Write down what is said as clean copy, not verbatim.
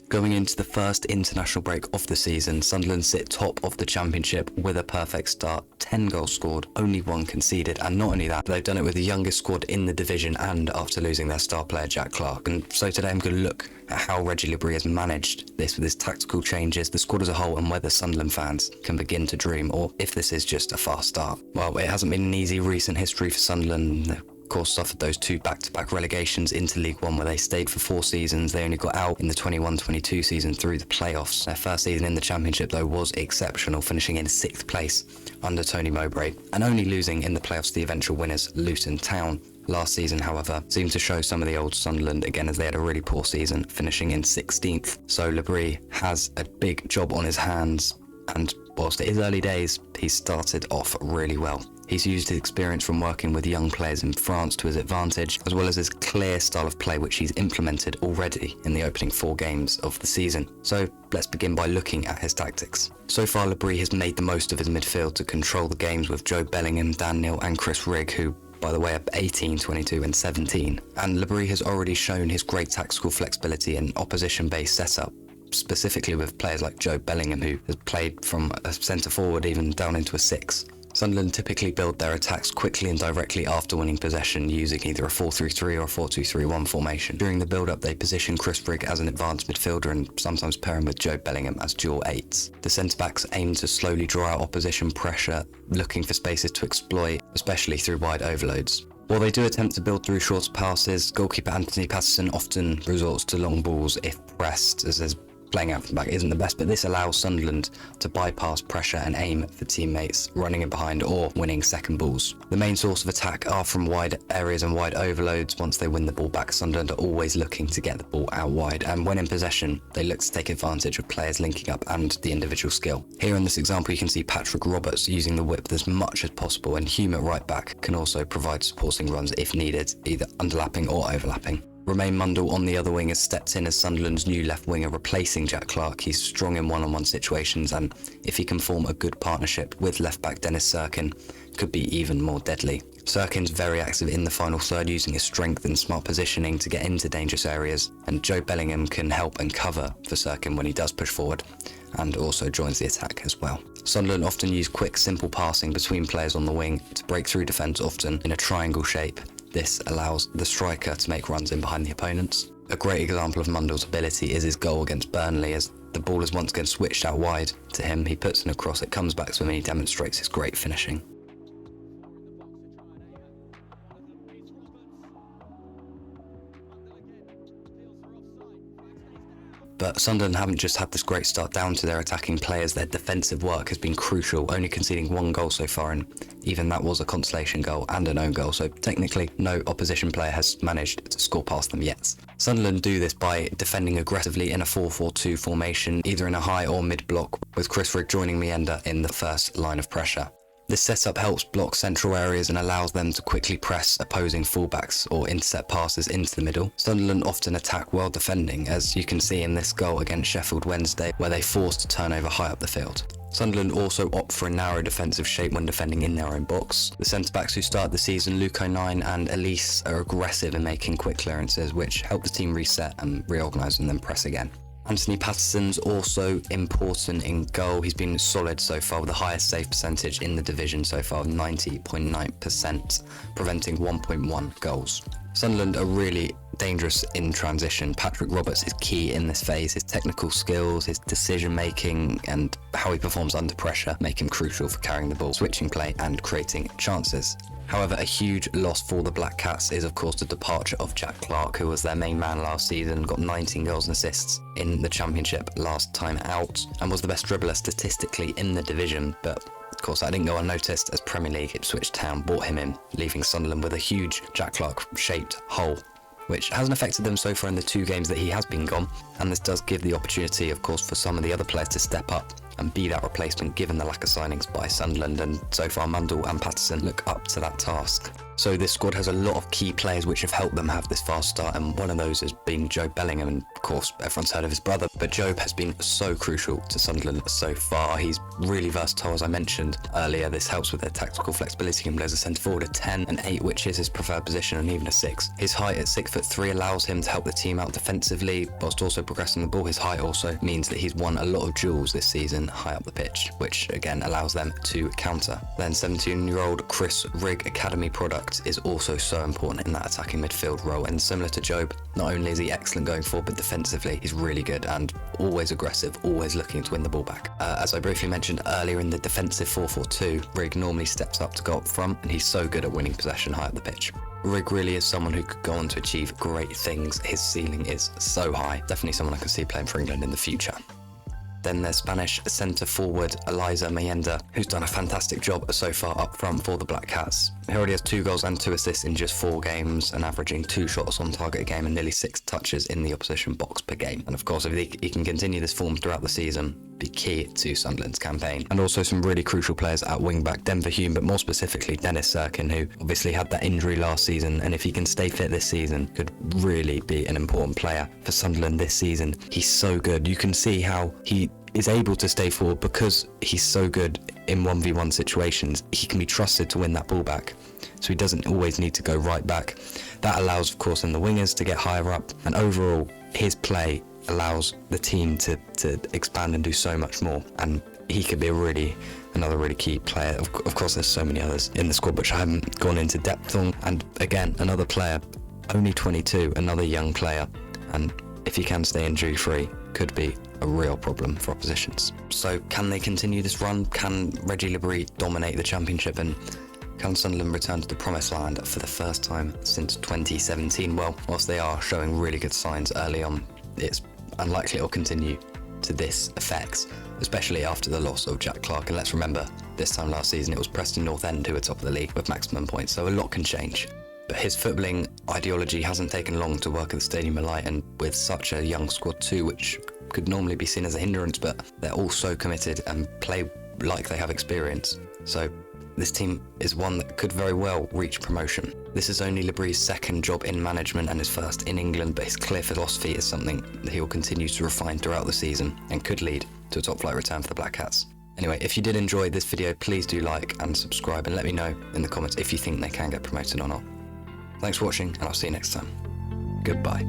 Going into the first international break of the season, Sunderland sit top of the Championship with a perfect start, 10 goals scored, only 1 conceded, and not only that, they've done it with the youngest squad in the division and after losing their star player Jack Clarke. And so today I'm going to look at how Regis Le Bris has managed this with his tactical changes, the squad as a whole, and whether Sunderland fans can begin to dream, or if this is just a fast start. Well, it hasn't been an easy recent history for Sunderland. Of course, suffered those 2 back-to-back relegations into League One where they stayed for 4 seasons. They only got out in the 21-22 season through the playoffs. Their first season in the Championship though was exceptional, finishing in 6th place under Tony Mowbray and only losing in the playoffs to the eventual winners Luton Town. Last season, however, seemed to show some of the old Sunderland again as they had a really poor season, finishing in 16th. So Le Bris has a big job on his hands, and whilst it is early days, he's started off really well. He's used his experience from working with young players in France to his advantage, as well as his clear style of play which he's implemented already in the opening 4 games of the season. So let's begin by looking at his tactics. So far, Le Bris has made the most of his midfield to control the games with Joe Bellingham, Dan Neil and Chris Rigg, who by the way are 18, 22 and 17. And Le Bris has already shown his great tactical flexibility in opposition-based setup, specifically with players like Joe Bellingham, who has played from a centre forward even down into a 6. Sunderland typically build their attacks quickly and directly after winning possession using either a 4-3-3 or a 4-2-3-1 formation. During the build-up, they position Chris Rigg as an advanced midfielder and sometimes pair him with Joe Bellingham as dual 8s. The centre-backs aim to slowly draw out opposition pressure, looking for spaces to exploit, especially through wide overloads. While they do attempt to build through short passes, goalkeeper Anthony Patterson often resorts to long balls if pressed, as his playing out from the back isn't the best, but this allows Sunderland to bypass pressure and aim for teammates running in behind or winning second balls. The main source of attack are from wide areas and wide overloads. Once they win the ball back, Sunderland are always looking to get the ball out wide, and when in possession, they look to take advantage of players linking up and the individual skill. Here in this example, you can see Patrick Roberts using the whip as much as possible, and Hume at right back can also provide supporting runs if needed, either underlapping or overlapping. Romain Mundle on the other wing has stepped in as Sunderland's new left winger, replacing Jack Clarke. He's strong in one-on-one situations, and if he can form a good partnership with left-back Dennis Serkin, could be even more deadly. Serkin's very active in the final third, using his strength and smart positioning to get into dangerous areas, and Joe Bellingham can help and cover for Serkin when he does push forward, and also joins the attack as well. Sunderland often use quick, simple passing between players on the wing to break through defence, often in a triangle shape. This allows the striker to make runs in behind the opponents. A great example of Mundle's ability is his goal against Burnley, as the ball is once again switched out wide to him. He puts in a cross, it comes back to him, and he demonstrates his great finishing. But Sunderland haven't just had this great start down to their attacking players. Their defensive work has been crucial, only conceding 1 goal so far, and even that was a consolation goal and an own goal, so technically no opposition player has managed to score past them yet. Sunderland do this by defending aggressively in a 4-4-2 formation, either in a high or mid block, with Chris Rigg joining Meander in the first line of pressure. This setup helps block central areas and allows them to quickly press opposing fullbacks or intercept passes into the middle. Sunderland often attack while defending, as you can see in this goal against Sheffield Wednesday, where they forced a turnover high up the field. Sunderland also opt for a narrow defensive shape when defending in their own box. The centre-backs who start the season, Luke O'Nien and Elise, are aggressive in making quick clearances, which help the team reset and reorganise and then press again. Anthony Patterson's also important in goal. He's been solid so far, with the highest save percentage in the division so far, 90.9%, preventing 1.1 goals. Sunderland are really dangerous in transition. Patrick Roberts is key in this phase. His technical skills, his decision making and how he performs under pressure make him crucial for carrying the ball, switching play and creating chances. However, a huge loss for the Black Cats is of course the departure of Jack Clarke, who was their main man last season, got 19 goals and assists in the Championship last time out, and was the best dribbler statistically in the division, but of course that didn't go unnoticed as Premier League Ipswich Town bought him in, leaving Sunderland with a huge Jack Clarke-shaped hole, which hasn't affected them so far in the 2 games that he has been gone, and this does give the opportunity of course for some of the other players to step up and be that replacement given the lack of signings by Sunderland, and so far Mundle and Patterson look up to that task. So this squad has a lot of key players which have helped them have this fast start, and one of those has been Jobe Bellingham, and of course everyone's heard of his brother, but Jobe has been so crucial to Sunderland so far. He's really versatile, as I mentioned earlier. This helps with their tactical flexibility. He can play as a centre forward, a 10, an 8, which is his preferred position, and even a 6. His height at 6'3" allows him to help the team out defensively, whilst also progressing the ball. His height also means that he's won a lot of duels this season high up the pitch, which again allows them to counter. Then 17-year-old Chris Rigg, academy product, is also so important in that attacking midfield role, and similar to Jobe, not only is he excellent going forward, but defensively he's really good and always aggressive, always looking to win the ball back. As I briefly mentioned earlier, in the defensive 4-4-2, Rigg normally steps up to go up front, and he's so good at winning possession high up the pitch. Rigg really is someone who could go on to achieve great things. His ceiling is so high. Definitely someone I can see playing for England in the future. Then there's Spanish centre forward Eliza Mayenda, who's done a fantastic job so far up front for the Black Cats. He already has 2 goals and 2 assists in just 4 games, and averaging 2 shots on target a game and nearly 6 touches in the opposition box per game. And of course, if he can continue this form throughout the season, be key to Sunderland's campaign. And also some really crucial players at wing-back, Denver Hume, but more specifically Dennis Sirkin, who obviously had that injury last season, and if he can stay fit this season, could really be an important player for Sunderland this season. He's so good. You can see how he is able to stay forward because he's so good in 1v1 situations. He can be trusted to win that ball back, so he doesn't always need to go right back. That allows, of course, in the wingers to get higher up, and overall his play allows the team to expand and do so much more, and he could be another really key player. Of course, there's so many others in the squad which I haven't gone into depth on, and again, another player, only 22, another young player, and if he can stay injury free, could be a real problem for oppositions. So can they continue this run? Can Regis Le Bris dominate the championship, and can Sunderland return to the promised land for the first time since 2017? Well, whilst they are showing really good signs early on, it's unlikely it will continue to this effect, especially after the loss of Jack Clarke. And let's remember, this time last season it was Preston North End who were top of the league with maximum points, so a lot can change. But his footballing ideology hasn't taken long to work at the Stadium of Light, and with such a young squad too, which could normally be seen as a hindrance, but they're all so committed and play like they have experience. So this team is one that could very well reach promotion. This is only Le Bris' second job in management and his first in England, but his clear philosophy is something that he will continue to refine throughout the season and could lead to a top flight return for the Black Cats. Anyway, if you did enjoy this video, please do like and subscribe, and let me know in the comments if you think they can get promoted or not. Thanks for watching, and I'll see you next time. Goodbye.